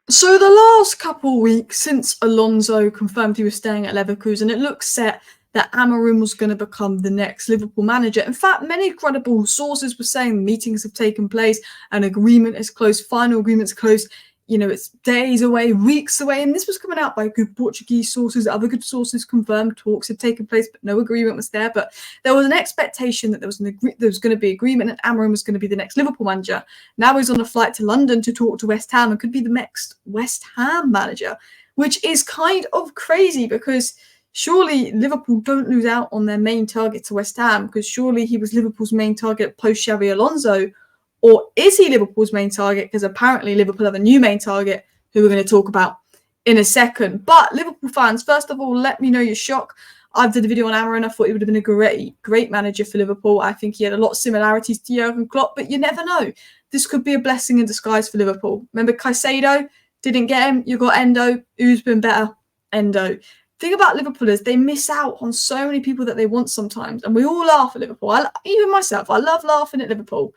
So the last couple of weeks since Alonso confirmed he was staying at Leverkusen, it looks set that Amorim was going to become the next Liverpool manager. In fact, many credible sources were saying meetings have taken place, an agreement is close, final agreement's close. It's days away, weeks away, and this was coming out by good Portuguese sources. Other good sources confirmed talks had taken place, but no agreement was there. But there was an expectation that there was going to be agreement, and Amorim was going to be the next Liverpool manager. Now he's on a flight to London to talk to West Ham and could be the next West Ham manager, which is kind of crazy because surely Liverpool don't lose out on their main target to West Ham, because surely he was Liverpool's main target post Xabi Alonso. Or is he Liverpool's main target? Because apparently Liverpool have a new main target who we're going to talk about in a second. But Liverpool fans, first of all, let me know your shock. I've did a video on Amorim. I thought he would have been a great manager for Liverpool. I think he had a lot of similarities to Jurgen Klopp, but you never know. This could be a blessing in disguise for Liverpool. Remember Caicedo? Didn't get him. You got Endo. Who's been better? Endo. Thing about Liverpool is they miss out on so many people that they want sometimes. And we all laugh at Liverpool. Even myself, I love laughing at Liverpool.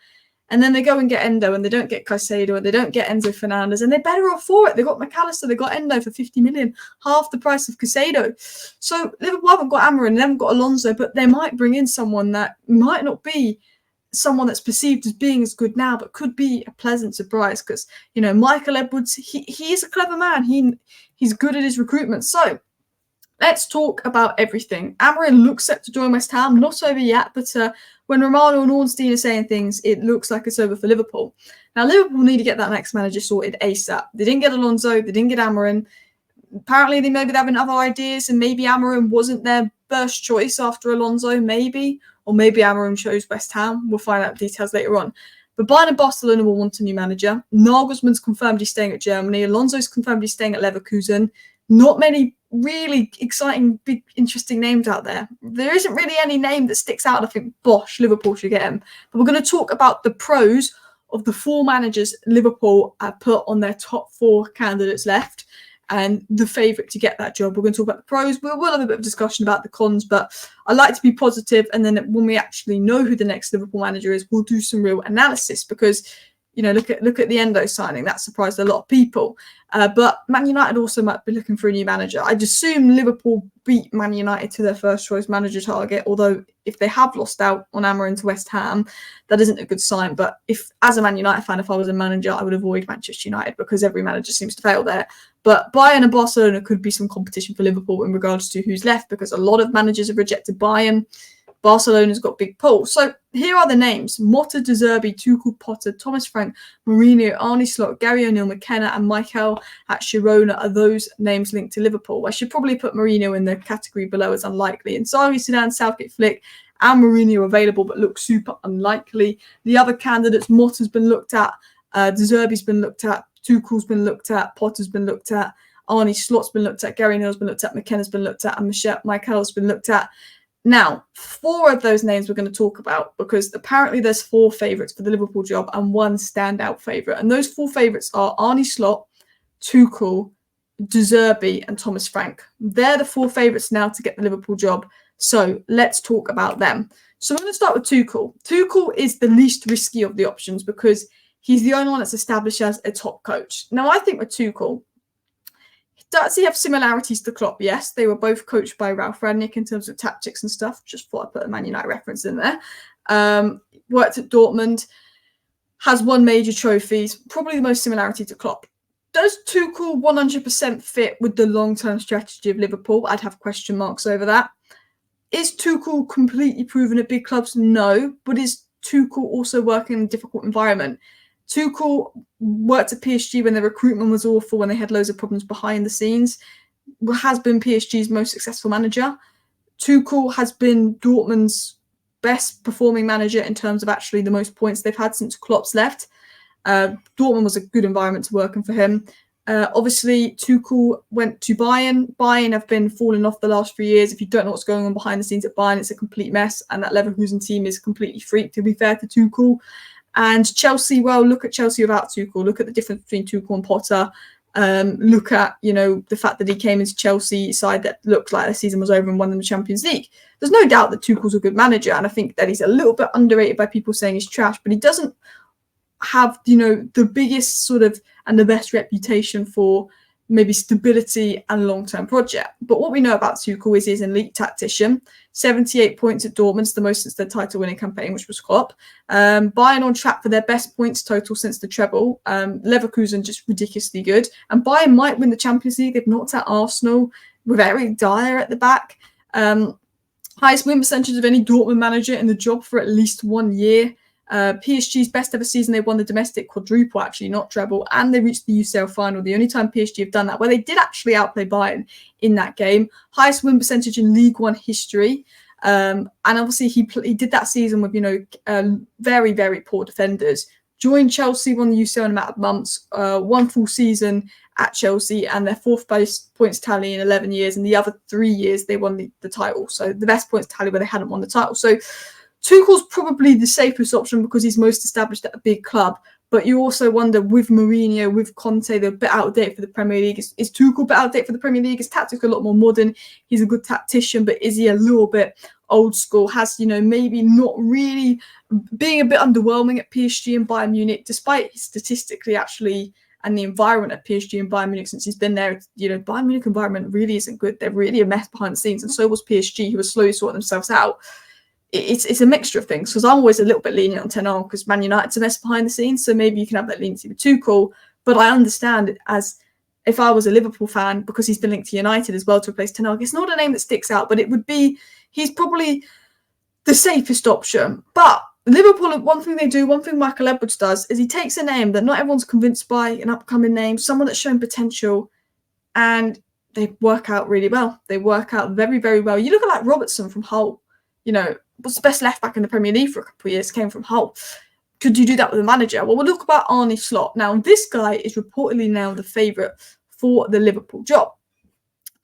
And then they go and get Endo and they don't get Caicedo and they don't get Enzo Fernandez and they're better off for it. They got McAllister, they got Endo for 50 million, half the price of Caicedo. So Liverpool haven't got Amorim, they haven't got Alonso, but they might bring in someone that might not be someone that's perceived as being as good now, but could be a pleasant surprise because, Michael Edwards, he is a clever man. He's good at his recruitment. So let's talk about everything. Amorim looks set to join West Ham, not over yet, but when Romano and Ornstein are saying things, it looks like it's over for Liverpool. Now, Liverpool need to get that next manager sorted ASAP. They didn't get Alonso, they didn't get Amorim. Apparently, they maybe having other ideas, and maybe Amorim wasn't their first choice after Alonso, maybe. Or maybe Amorim chose West Ham. We'll find out details later on. But Bayern and Barcelona will want a new manager. Nagelsmann's confirmed he's staying at Germany. Alonso's confirmed he's staying at Leverkusen. Not many really exciting, big, interesting names out there. There isn't really any name that sticks out. I think, Bosch, Liverpool should get him. But we're going to talk about the pros of the 4 managers Liverpool put on their top 4 candidates left and the favourite to get that job. We're going to talk about the pros. We'll have a bit of discussion about the cons, but I like to be positive. And then when we actually know who the next Liverpool manager is, we'll do some real analysis because, look at the Endo signing. That surprised a lot of people. But Man United also might be looking for a new manager. I'd assume Liverpool beat Man United to their first choice manager target, although if they have lost out on Amorim to West Ham, that isn't a good sign. But as a Man United fan, if I was a manager, I would avoid Manchester United because every manager seems to fail there. But Bayern and Barcelona could be some competition for Liverpool in regards to who's left because a lot of managers have rejected Bayern. Barcelona's got big pull. So here are the names. Motta, De Zerbi, Tuchel, Potter, Thomas Frank, Mourinho, Arne Slot, Gary O'Neill, McKenna and Michael at Girona are those names linked to Liverpool. I should probably put Mourinho in the category below as unlikely. And Sarri, Zidane, Southgate, Flick and Mourinho available but look super unlikely. The other candidates, Motta's been looked at, De Zerbi's been looked at, Tuchel's been looked at, Potter's been looked at, Arne Slot's been looked at, Gary O'Neill's been looked at, McKenna's been looked at and Michael's been looked at. Now, 4 of those names we're going to talk about because apparently there's 4 favourites for the Liverpool job and 1 standout favourite. And those 4 favourites are Arne Slot, Tuchel, De Zerbi and Thomas Frank. They're the 4 favourites now to get the Liverpool job. So let's talk about them. So I'm going to start with Tuchel. Tuchel is the least risky of the options because he's the only one that's established as a top coach. Now, I think with Tuchel, does he have similarities to Klopp? Yes, they were both coached by Ralph Rangnick in terms of tactics and stuff. Just thought I'd put a Man United reference in there. Worked at Dortmund, has won major trophies, probably the most similarity to Klopp. Does Tuchel 100% fit with the long-term strategy of Liverpool? I'd have question marks over that. Is Tuchel completely proven at big clubs? No, but is Tuchel also working in a difficult environment? Tuchel worked at PSG when the recruitment was awful, when they had loads of problems behind the scenes, has been PSG's most successful manager. Tuchel has been Dortmund's best performing manager in terms of actually the most points they've had since Klopp's left. Dortmund was a good environment to work in for him. Obviously, Tuchel went to Bayern. Bayern have been falling off the last 3 years. If you don't know what's going on behind the scenes at Bayern, it's a complete mess. And that Leverkusen team is completely freaked, to be fair to Tuchel. And Chelsea, well, look at Chelsea without Tuchel. Look at the difference between Tuchel and Potter. Look at, the fact that he came into Chelsea side that looked like the season was over and won them the Champions League. There's no doubt that Tuchel's a good manager. And I think that he's a little bit underrated by people saying he's trash, but he doesn't have, you know, the biggest sort of and the best reputation for maybe stability and long-term project. But what we know about Tuchel is he's an elite tactician. 78 points at Dortmund, the most since their title-winning campaign, which was Klopp. Bayern on track for their best points total since the treble. Leverkusen just ridiculously good. And Bayern might win the Champions League. They've knocked out Arsenal with Eric Dyer at the back. Highest win percentage of any Dortmund manager in the job for at least 1 year. PSG's best ever season, they won the domestic quadruple, actually, not treble, and they reached the UCL final. The only time PSG have done that, where they did actually outplay Bayern in that game. Highest win percentage in League One history. And obviously he did that season with, you know, very, very poor defenders. Joined Chelsea, won the UCL in a matter of months, 1 full season at Chelsea, and their 4th best points tally in 11 years. And the other 3 years, they won the title. So the best points tally where they hadn't won the title. So Tuchel's probably the safest option because he's most established at a big club. But you also wonder, with Mourinho, with Conte, they're a bit out of date for the Premier League. Is Tuchel a bit out of date for the Premier League? His tactics are a lot more modern. He's a good tactician, but is he a little bit old school? Has, you know, maybe not really being a bit underwhelming at PSG and Bayern Munich, despite statistically actually and the environment at PSG and Bayern Munich since he's been there. You know, Bayern Munich environment really isn't good. They're really a mess behind the scenes, and so was PSG, who are slowly sorting themselves out. It's a mixture of things, because I'm always a little bit lenient on Ten Hag because Man United's a mess behind the scenes, so maybe you can have that leniency with Tuchel. But I understand it as if I was a Liverpool fan, because he's been linked to United as well to replace Ten Hag. It's not a name that sticks out, but it would be, he's probably the safest option. But Liverpool, one thing Michael Edwards does is he takes a name that not everyone's convinced by, an upcoming name, someone that's shown potential, and they work out really well. They work out very, very well. You look at like Robertson from Hull, you know, was the best left back in the Premier League for a couple of years, came from Hull. Could you do that with a manager? Well, we'll look about Arne Slot. Now, this guy is reportedly now the favourite for the Liverpool job.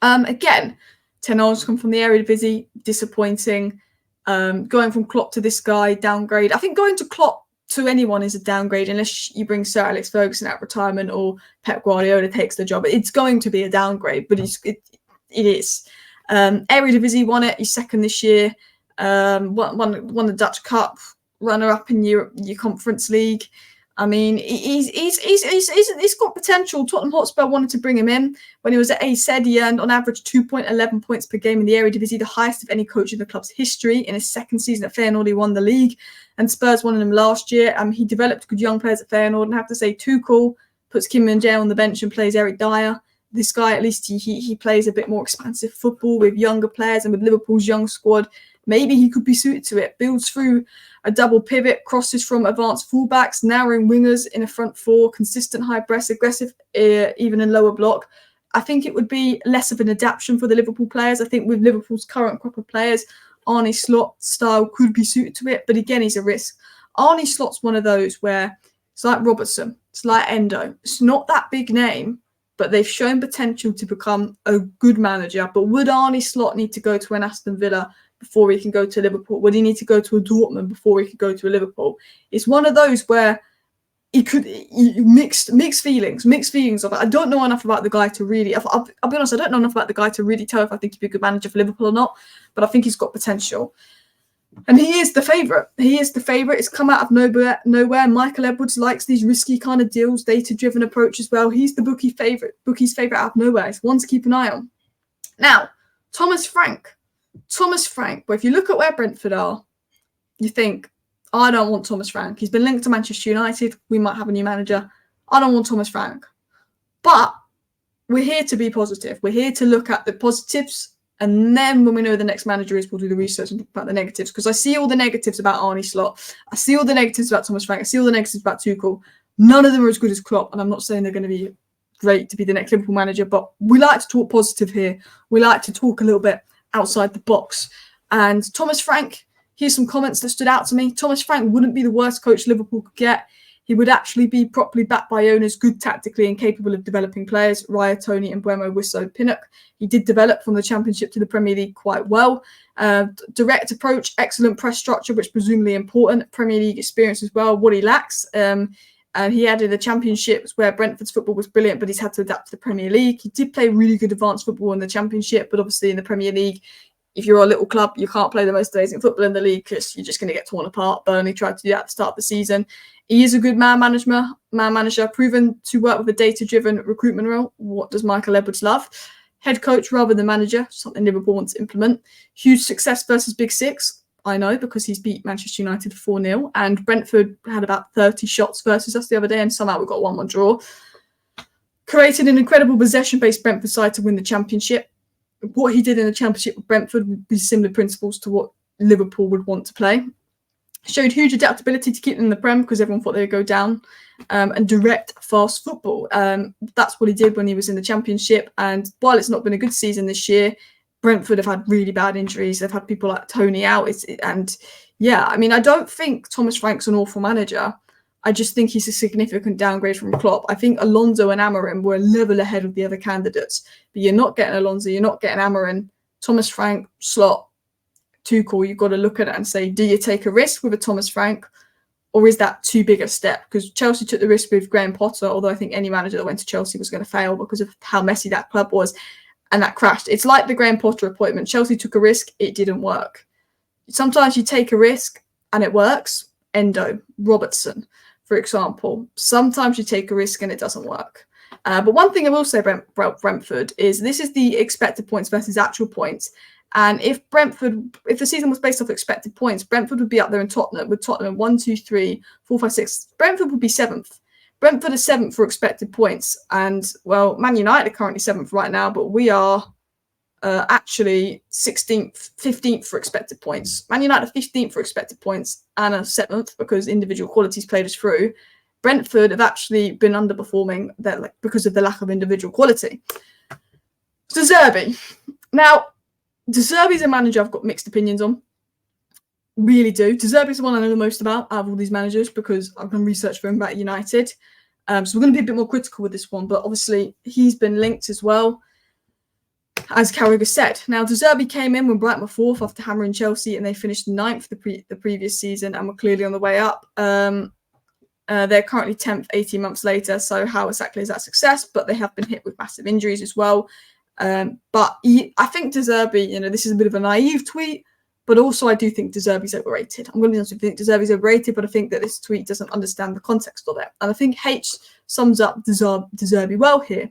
Again, Ten Hag's come from the Eredivisie, disappointing. Going from Klopp to this guy, downgrade. I think going to Klopp to anyone is a downgrade unless you bring Sir Alex Ferguson out of retirement or Pep Guardiola takes the job. It's going to be a downgrade, but it is. Eredivisie won it. He's second this year. Won the Dutch Cup, runner-up in your Conference League. I mean, he's got potential. Tottenham Hotspur wanted to bring him in. When he was at AZ, he earned on average 2.11 points per game in the Eredivisie, the highest of any coach in the club's history. In his second season at Feyenoord, he won the league, and Spurs won him last year. He developed good young players at Feyenoord, and I have to say, Tuchel puts Kim Min-jae on the bench and plays Eric Dyer. This guy, at least, he plays a bit more expansive football with younger players, and with Liverpool's young squad, maybe he could be suited to it. Builds through a double pivot, crosses from advanced fullbacks, narrowing wingers in a front four, consistent high press, aggressive even in lower block. I think it would be less of an adaptation for the Liverpool players. I think with Liverpool's current crop of players, Arne Slot style could be suited to it. But again, he's a risk. Arne Slot's one of those where it's like Robertson, it's like Endo. It's not that big name, but they've shown potential to become a good manager. But would Arne Slot need to go to an Aston Villa before he can go to Liverpool? Would he need to go to a Dortmund before he could go to a Liverpool? It's one of those where mixed feelings of it. I don't know enough about the guy to really, I'll be honest, I don't know enough about the guy to really tell if I think he'd be a good manager for Liverpool or not, but I think he's got potential. And he is the favourite. It's come out of nowhere. Michael Edwards likes these risky kind of deals, data-driven approach as well. He's the bookie's favourite out of nowhere. It's one to keep an eye on. Now, Thomas Frank. But if you look at where Brentford are, you think, I don't want Thomas Frank. He's been linked to Manchester United. We might have a new manager. I don't want Thomas Frank. But we're here to be positive. We're here to look at the positives. And then when we know who the next manager is, we'll do the research and talk about the negatives. Because I see all the negatives about Arne Slot. I see all the negatives about Thomas Frank. I see all the negatives about Tuchel. None of them are as good as Klopp. And I'm not saying they're going to be great to be the next Liverpool manager. But we like to talk positive here. We like to talk a little bit outside the box. And Thomas Frank, here's some comments that stood out to me. Thomas Frank wouldn't be the worst coach Liverpool could get. He would actually be properly backed by owners, good tactically and capable of developing players. Raya, Tony and Buemo, Wisso, Pinnock. He did develop from the Championship to the Premier League quite well. Direct approach, excellent press structure, which presumably important. Premier League experience as well, what he lacks. And he added the Championships where Brentford's football was brilliant, but he's had to adapt to the Premier League. He did play really good advanced football in the Championship, but obviously in the Premier League, if you're a little club, you can't play the most amazing football in the league because you're just going to get torn apart. Burnley tried to do that at the start of the season. He is a good man manager, proven to work with a data-driven recruitment role. What does Michael Edwards love? Head coach rather than manager, something Liverpool wants to implement. Huge success versus Big Six. I know, because he's beat Manchester United 4-0, and Brentford had about 30 shots versus us the other day, and somehow we got 1-1 draw. Created an incredible possession-based Brentford side to win the Championship. What he did in the Championship with Brentford would be similar principles to what Liverpool would want to play. Showed huge adaptability to keep them in the Prem because everyone thought they would go down, and direct, fast football. That's what he did when he was in the Championship, and while it's not been a good season this year, Brentford have had really bad injuries. They've had people like Tony out. I don't think Thomas Frank's an awful manager. I just think he's a significant downgrade from Klopp. I think Alonso and Amorim were a level ahead of the other candidates. But you're not getting Alonso, you're not getting Amorim. Thomas Frank, Slot, Tuchel, you've got to look at it and say, do you take a risk with a Thomas Frank, or is that too big a step? Because Chelsea took the risk with Graham Potter, although I think any manager that went to Chelsea was going to fail because of how messy that club was. And that crashed. It's like the Graham Potter appointment. Chelsea took a risk, it didn't work. Sometimes you take a risk and it works. Endo, Robertson, for example. Sometimes you take a risk and it doesn't work. But one thing I will say about Brentford is this is the expected points versus actual points. And if the season was based off expected points, Brentford would be up there in Tottenham, with Tottenham 1, 2, 3, 4, 5, 6. Brentford would be 7th. Brentford is 7th for expected points. And, well, Man United are currently 7th right now, but we are actually 16th, 15th for expected points. Man United are 15th for expected points and are 7th because individual qualities played us through. Brentford have actually been underperforming because of the lack of individual quality. De Zerbi. Now, De Zerbi's a manager I've got mixed opinions on. Really do. De Zerbi's the one I know the most about out of all these managers because I've done research for him about United. So we're going to be a bit more critical with this one, but obviously he's been linked as well, as Carragher said. Now, De Zerbi came in when Brighton were 4th after hammering Chelsea, and they finished 9th the previous season and were clearly on the way up. They're currently 10th 18 months later, so how exactly is that success? But they have been hit with massive injuries as well. I think De Zerbi, this is a bit of a naive tweet, but also I do think De Zerbi's overrated. I'm going to be honest with you, I think De Zerbi's overrated, but I think that this tweet doesn't understand the context of it. And I think H sums up De Zerbi well here.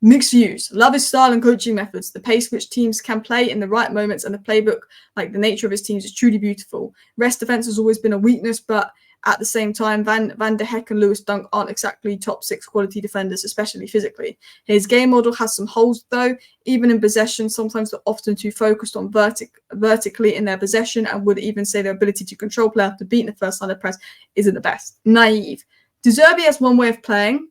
Mixed views. Love his style and coaching methods. The pace which teams can play in the right moments, and the playbook, like the nature of his teams, is truly beautiful. Rest defense has always been a weakness, but at the same time, Van der Heck and Lewis Dunk aren't exactly top 6 quality defenders, especially physically. His game model has some holes, though. Even in possession, sometimes they're often too focused on vertically in their possession, and would even say their ability to control play after beating the first line of press isn't the best. Naive. De Zerbi has one way of playing,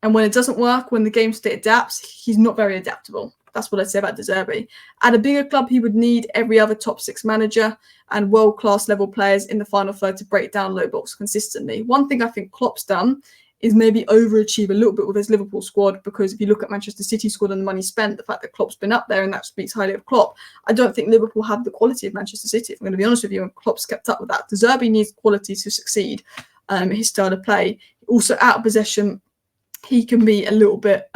and when it doesn't work, when the game state adapts, he's not very adaptable. That's what I'd say about De Zerbi. At a bigger club, he would need every other top 6 manager and world-class level players in the final third to break down low blocks consistently. One thing I think Klopp's done is maybe overachieve a little bit with his Liverpool squad, because if you look at Manchester City's squad and the money spent, the fact that Klopp's been up there, and that speaks highly of Klopp, I don't think Liverpool have the quality of Manchester City, if I'm going to be honest with you, and Klopp's kept up with that. De Zerbi needs quality to succeed, his style of play. Also, out of possession, he can be a little bit...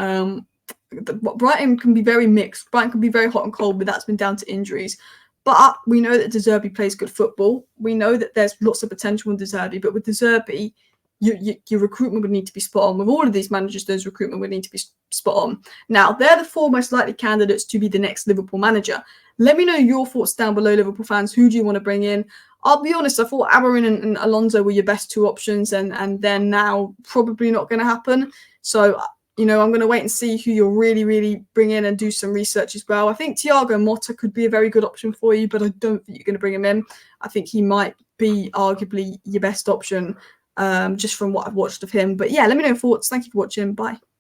Brighton can be very mixed. Brighton can be very hot and cold, but that's been down to injuries. But we know that De Zerbi plays good football. We know that there's lots of potential in De Zerbi, but with De Zerbi, your recruitment would need to be spot on. With all of these managers, those recruitment would need to be spot on. Now, they're the 4 most likely candidates to be the next Liverpool manager. Let me know your thoughts down below, Liverpool fans. Who do you want to bring in? I'll be honest, I thought Amorim and Alonso were your best 2 options, and they're now probably not going to happen. So... I'm going to wait and see who you'll really, really bring in and do some research as well. I think Thiago Motta could be a very good option for you, but I don't think you're going to bring him in. I think he might be arguably your best option just from what I've watched of him. But yeah, let me know your thoughts. Thank you for watching. Bye.